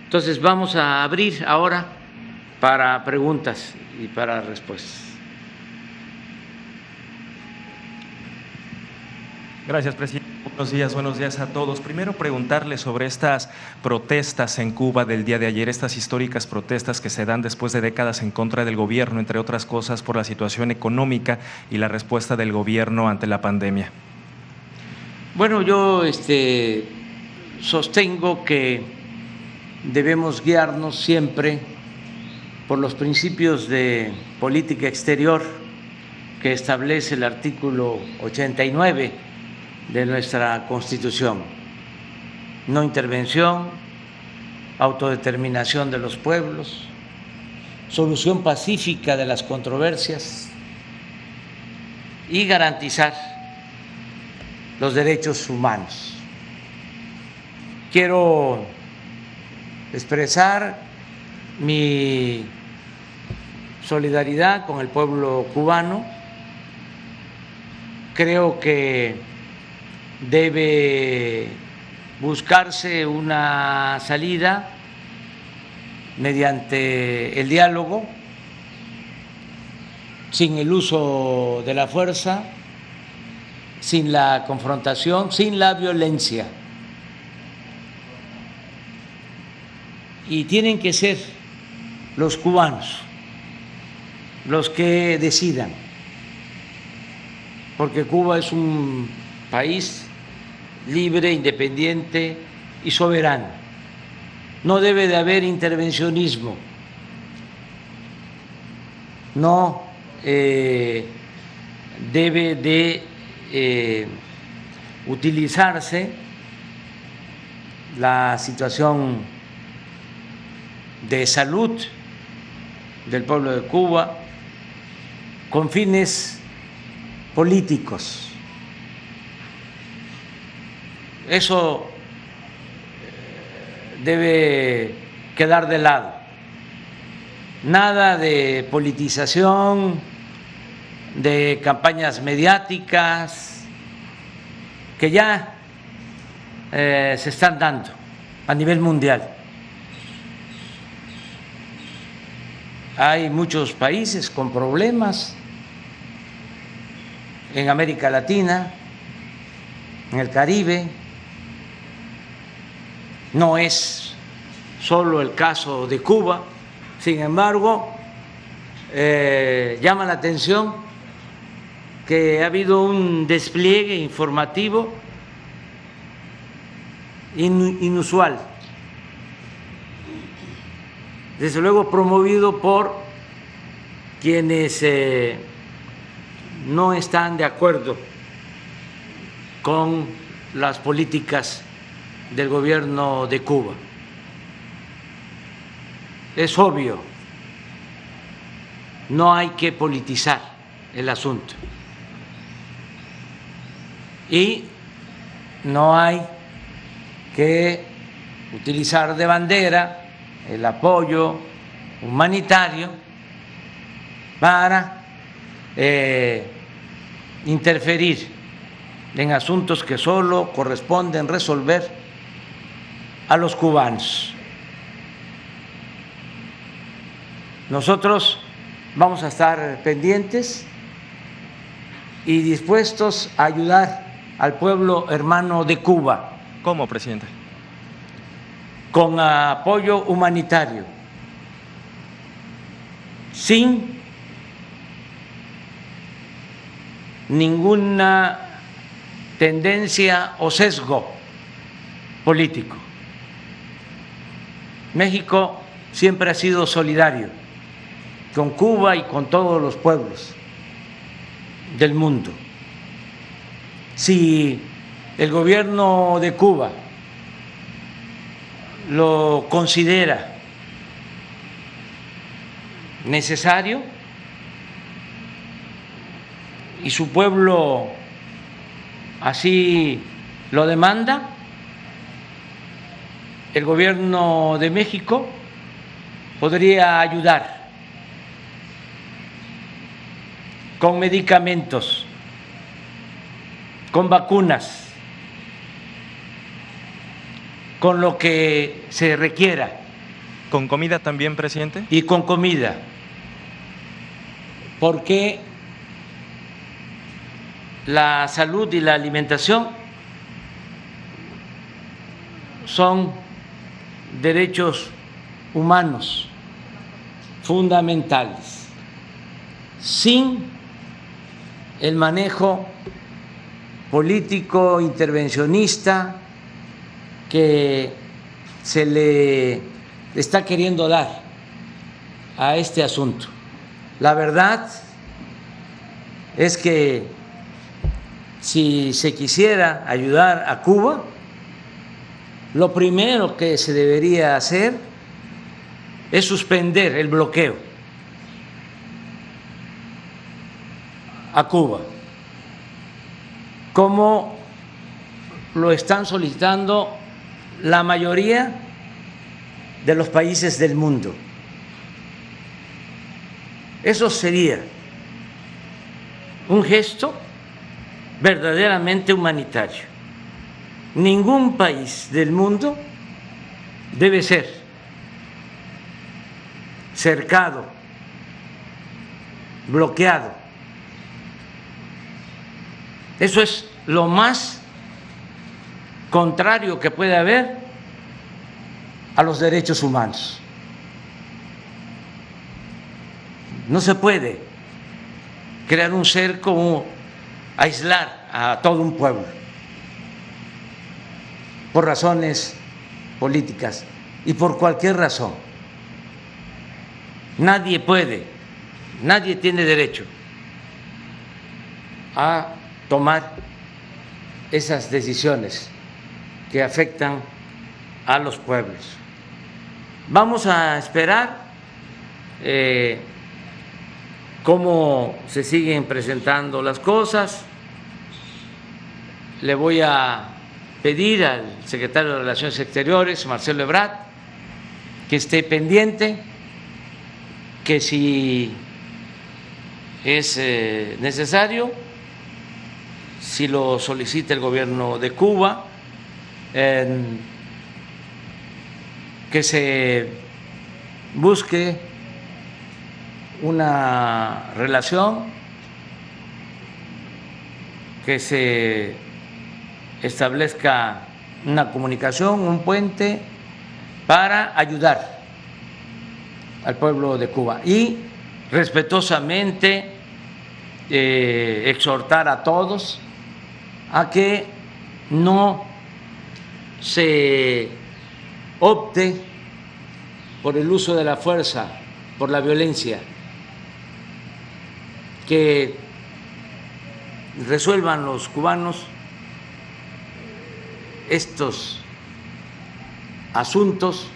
Entonces vamos a abrir ahora para preguntas y para respuestas. Gracias, presidente. Buenos días a todos. Primero preguntarle sobre estas protestas en Cuba del día de ayer, estas históricas protestas que se dan después de décadas en contra del gobierno, entre otras cosas por la situación económica y la respuesta del gobierno ante la pandemia. Bueno, yo sostengo que debemos guiarnos siempre por los principios de política exterior que establece el artículo 89 de nuestra Constitución. No intervención, autodeterminación de los pueblos, solución pacífica de las controversias y garantizar los derechos humanos. Quiero expresar mi solidaridad con el pueblo cubano. Creo que debe buscarse una salida mediante el diálogo, sin el uso de la fuerza, sin la confrontación, sin la violencia. Y tienen que ser los cubanos los que decidan, porque Cuba es un país libre, independiente y soberano. No debe de haber intervencionismo, no debe de utilizarse la situación de salud del pueblo de Cuba con fines políticos. Eso debe quedar de lado. Nada de politización, de campañas mediáticas que ya se están dando a nivel mundial. Hay muchos países con problemas en América Latina, en el Caribe. No es solo el caso de Cuba. Sin embargo, llama la atención que ha habido un despliegue informativo inusual, desde luego promovido por quienes no están de acuerdo con las políticas del gobierno de Cuba. Es obvio, no hay que politizar el asunto y no hay que utilizar de bandera el apoyo humanitario para interferir en asuntos que solo corresponden resolver a los cubanos. Nosotros vamos a estar pendientes y dispuestos a ayudar al pueblo hermano de Cuba. ¿Cómo, presidente? Con apoyo humanitario, sin ninguna tendencia o sesgo político. México siempre ha sido solidario con Cuba y con todos los pueblos del mundo. Si el gobierno de Cuba lo considera necesario y su pueblo así lo demanda, el gobierno de México podría ayudar con medicamentos, con vacunas, con lo que se requiera ¿Con comida también, presidente? Y con comida, porque la salud y la alimentación son derechos humanos fundamentales. Sin el manejo político intervencionista que se le está queriendo dar a este asunto. La verdad es que si se quisiera ayudar a Cuba, lo primero que se debería hacer es suspender el bloqueo a Cuba, como lo están solicitando la mayoría de los países del mundo. Eso sería un gesto verdaderamente humanitario. Ningún país del mundo debe ser cercado, bloqueado. Eso es lo más contrario que puede haber a los derechos humanos. No se puede crear un cerco o aislar a todo un pueblo por razones políticas y por cualquier razón. Nadie puede, nadie tiene derecho a tomar esas decisiones que afectan a los pueblos. Vamos a esperar cómo se siguen presentando las cosas. Le voy a pedir al secretario de Relaciones Exteriores, Marcelo Ebrard, que esté pendiente, que si es necesario, si lo solicita el gobierno de Cuba, que se busque una relación, que se establezca una comunicación, un puente para ayudar al pueblo de Cuba y respetuosamente exhortar a todos a que no se opte por el uso de la fuerza, por la violencia, que resuelvan los cubanos estos asuntos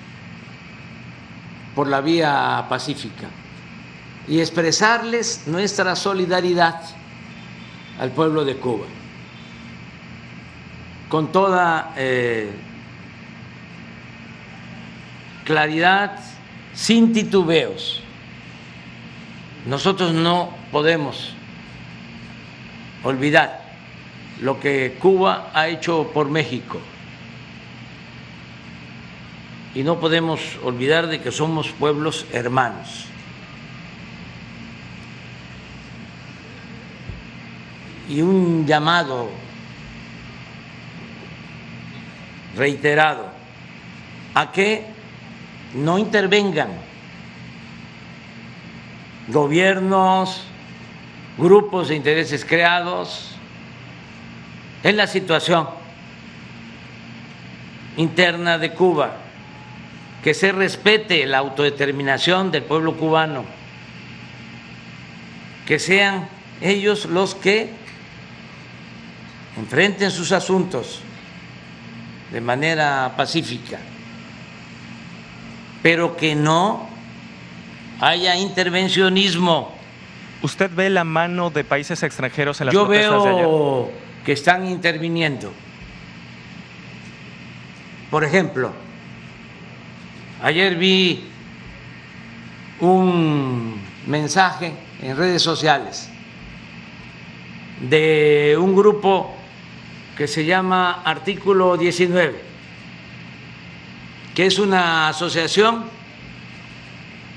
por la vía pacífica y expresarles nuestra solidaridad al pueblo de Cuba con toda claridad, sin titubeos. Nosotros no podemos olvidar lo que Cuba ha hecho por México y no podemos olvidar de que somos pueblos hermanos. Y un llamado reiterado a que no intervengan gobiernos, grupos de intereses creados en la situación interna de Cuba, que se respete la autodeterminación del pueblo cubano, que sean ellos los que enfrenten sus asuntos de manera pacífica, pero que no haya intervencionismo. ¿Usted ve la mano de países extranjeros en las Yo protestas de ayer? veo que están interviniendo. Por ejemplo, ayer vi un mensaje en redes sociales de un grupo que se llama Artículo 19, que es una asociación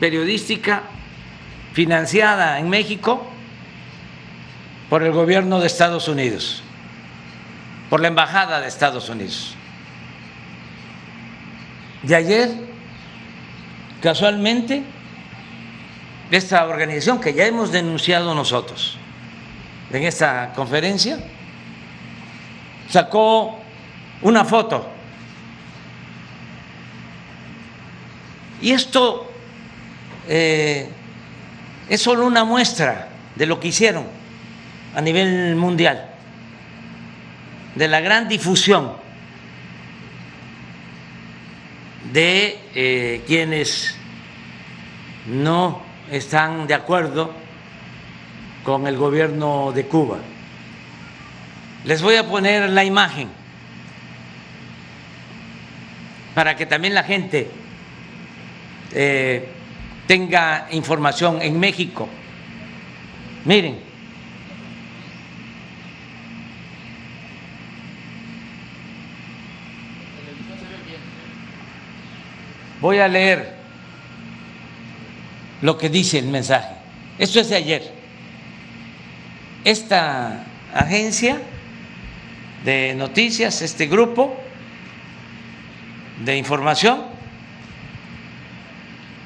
periodística financiada en México por el gobierno de Estados Unidos, por la embajada de Estados Unidos. Y ayer, casualmente, esta organización que ya hemos denunciado nosotros en esta conferencia, sacó una foto. Y esto es solo una muestra de lo que hicieron a nivel mundial, de la gran difusión de quienes no están de acuerdo con el gobierno de Cuba. Les voy a poner la imagen para que también la gente tenga información en México. Miren, voy a leer lo que dice el mensaje. Esto es de ayer. Esta agencia de noticias, este grupo de información,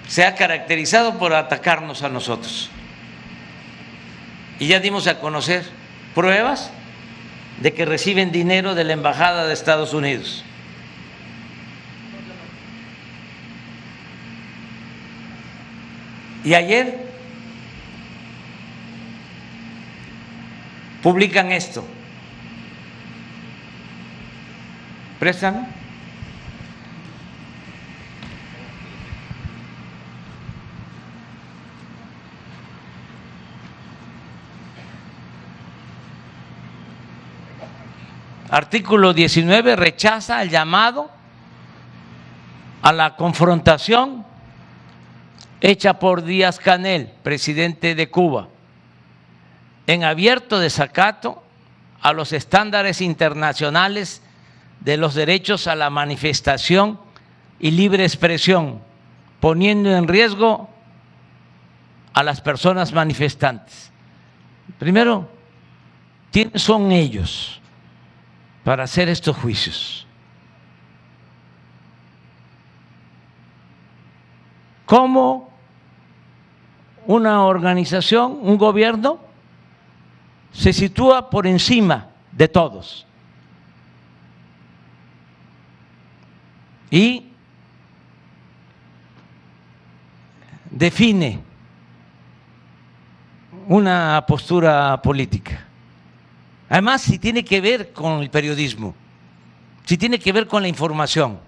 se ha caracterizado por atacarnos a nosotros. Y ya dimos a conocer pruebas de que reciben dinero de la Embajada de Estados Unidos. Y ayer publican esto. Préstame. Artículo 19 rechaza el llamado a la confrontación hecha por Díaz-Canel, presidente de Cuba, en abierto desacato a los estándares internacionales de los derechos a la manifestación y libre expresión, poniendo en riesgo a las personas manifestantes. Primero, ¿quiénes son ellos para hacer estos juicios? ¿Cómo una organización, un gobierno, se sitúa por encima de todos y define una postura política? Además, si tiene que ver con el periodismo, si tiene que ver con la información,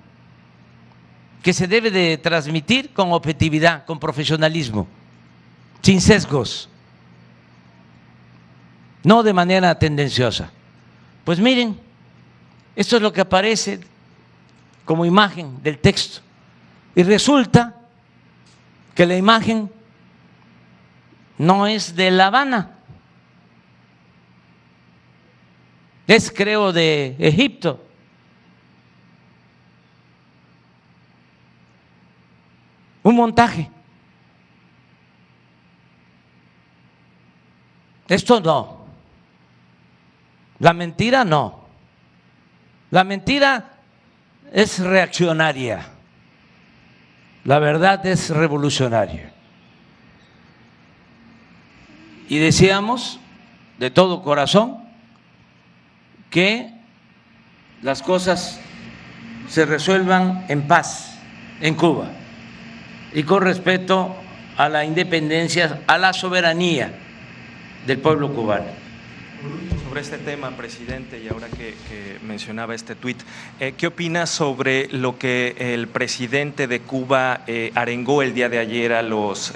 que se debe de transmitir con objetividad, con profesionalismo, sin sesgos, no de manera tendenciosa. Pues miren, esto es lo que aparece como imagen del texto. Y resulta que la imagen no es de La Habana, es, creo, de Egipto. Un montaje. Esto no. La mentira no. La mentira es reaccionaria. La verdad es revolucionaria. Y deseamos de todo corazón que las cosas se resuelvan en paz en Cuba y con respeto a la independencia, a la soberanía del pueblo cubano. Sobre este tema, presidente, y ahora que mencionaba este tuit, ¿qué opina sobre lo que el presidente de Cuba arengó el día de ayer a los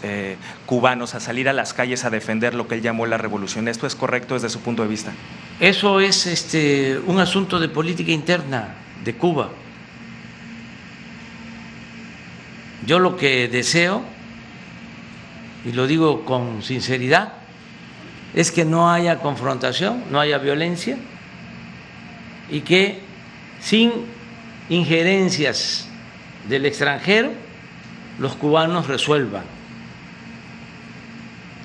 cubanos a salir a las calles a defender lo que él llamó la revolución? ¿Esto es correcto desde su punto de vista? Eso es un asunto de política interna de Cuba. Yo lo que deseo, y lo digo con sinceridad, es que no haya confrontación, no haya violencia y que sin injerencias del extranjero los cubanos resuelvan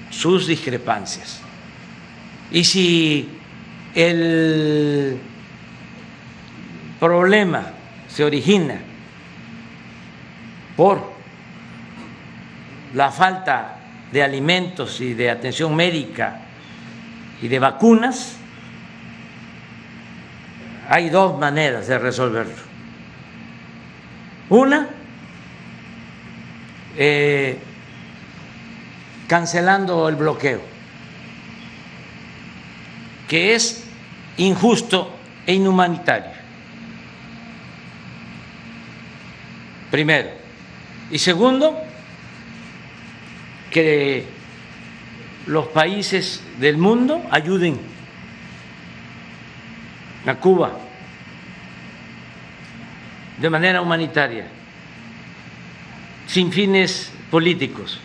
sus discrepancias. Y si el problema se origina por la falta de alimentos y de atención médica y de vacunas, hay dos maneras de resolverlo. Una, cancelando el bloqueo, que es injusto e inhumanitario. Primero. Y segundo, que los países del mundo ayuden a Cuba de manera humanitaria, sin fines políticos,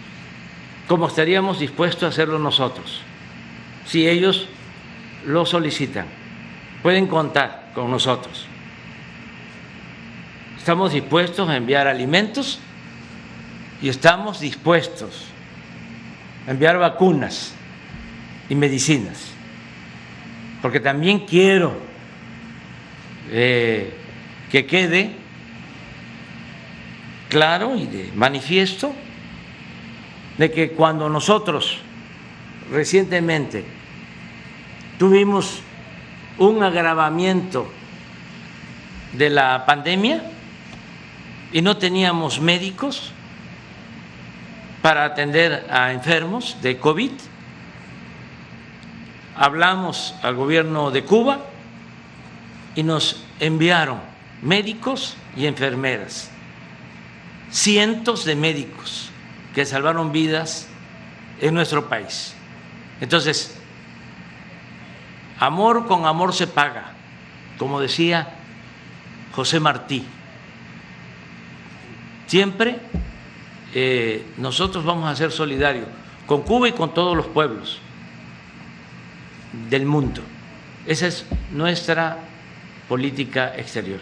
como estaríamos dispuestos a hacerlo nosotros, si ellos lo solicitan. Pueden contar con nosotros. Estamos dispuestos a enviar alimentos y estamos dispuestos a enviar vacunas y medicinas, porque también quiero que quede claro y de manifiesto de que cuando nosotros recientemente tuvimos un agravamiento de la pandemia y no teníamos médicos para atender a enfermos de COVID, hablamos al gobierno de Cuba y nos enviaron médicos y enfermeras, cientos de médicos que salvaron vidas en nuestro país. Entonces, amor con amor se paga, como decía José Martí. Siempre nosotros vamos a ser solidarios con Cuba y con todos los pueblos del mundo. Esa es nuestra política exterior.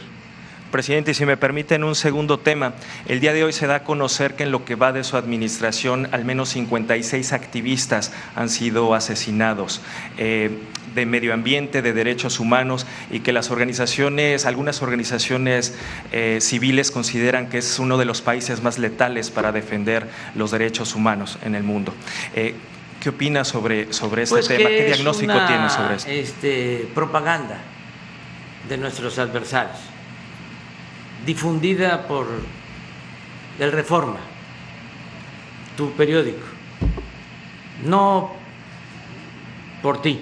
Presidente, y si me permiten un segundo tema, el día de hoy se da a conocer que en lo que va de su administración al menos 56 activistas han sido asesinados de medio ambiente, de derechos humanos, y que las organizaciones, algunas organizaciones civiles consideran que es uno de los países más letales para defender los derechos humanos en el mundo. ¿Qué opina sobre este tema? ¿Qué diagnóstico tiene sobre esto? Propaganda de nuestros adversarios, difundida por el Reforma, tu periódico, no por ti,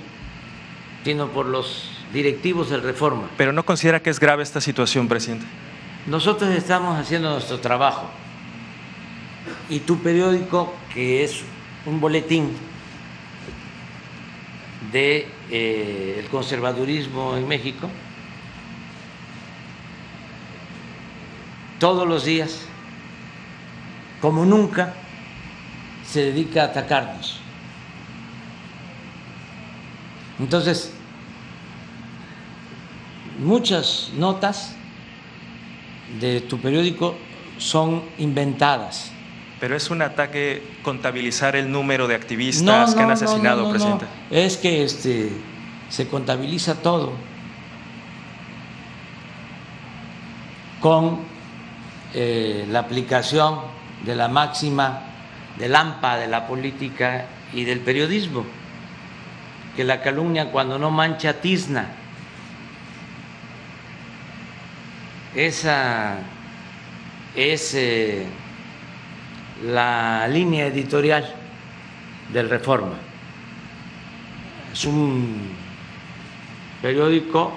sino por los directivos del Reforma. ¿Pero no considera que es grave esta situación, presidente? Nosotros estamos haciendo nuestro trabajo y tu periódico, que es un boletín de el conservadurismo en México, todos los días, como nunca, se dedica a atacarnos. Entonces, muchas notas de tu periódico son inventadas. Pero es un ataque contabilizar el número de activistas que han asesinado, presidente. No. Es que se contabiliza todo con la aplicación de la máxima del AMPA, de la política y del periodismo, que la calumnia cuando no mancha tizna. Esa es la línea editorial del Reforma. Es un periódico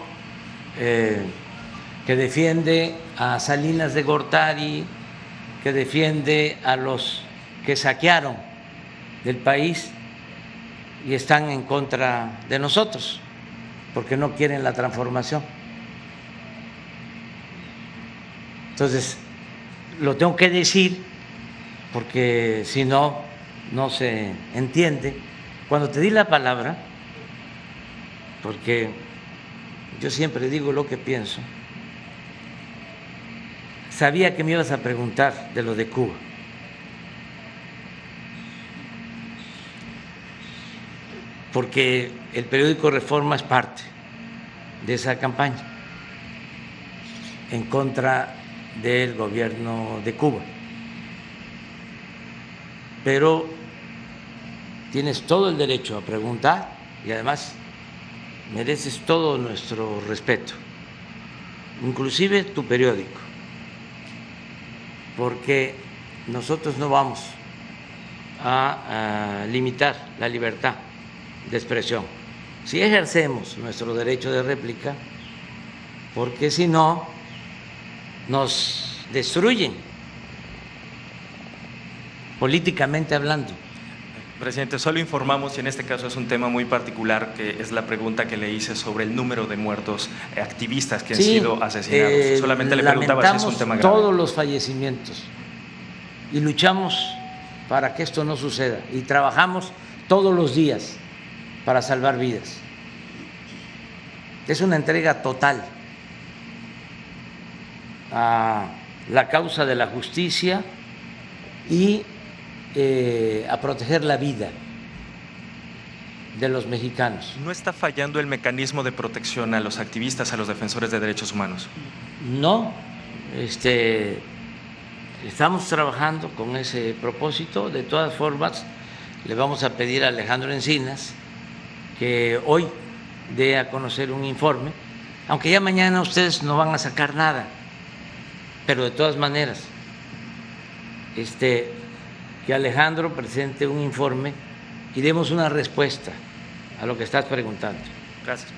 que defiende a Salinas de Gortari, que defiende a los que saquearon del país y están en contra de nosotros, porque no quieren la transformación. Entonces, lo tengo que decir, porque si no, no se entiende. Cuando te di la palabra, porque yo siempre digo lo que pienso, sabía que me ibas a preguntar de lo de Cuba. porque el periódico Reforma es parte de esa campaña en contra del gobierno de Cuba. Pero tienes todo el derecho a preguntar y además mereces todo nuestro respeto, inclusive tu periódico, porque nosotros no vamos a limitar la libertad de expresión. Si ejercemos nuestro derecho de réplica, porque si no, nos destruyen políticamente hablando. Presidente, solo informamos, y en este caso es un tema muy particular, que es la pregunta que le hice sobre el número de muertos activistas que han sido asesinados. Solamente le preguntaba si es un tema grave. Todos los fallecimientos y luchamos para que esto no suceda y trabajamos todos los días para salvar vidas. Es una entrega total a la causa de la justicia y a proteger la vida de los mexicanos. ¿No está fallando el mecanismo de protección a los activistas, a los defensores de derechos humanos? No, estamos trabajando con ese propósito. De todas formas, le vamos a pedir a Alejandro Encinas que hoy dé a conocer un informe, aunque ya mañana ustedes no van a sacar nada, pero de todas maneras, que Alejandro presente un informe y demos una respuesta a lo que estás preguntando. Gracias.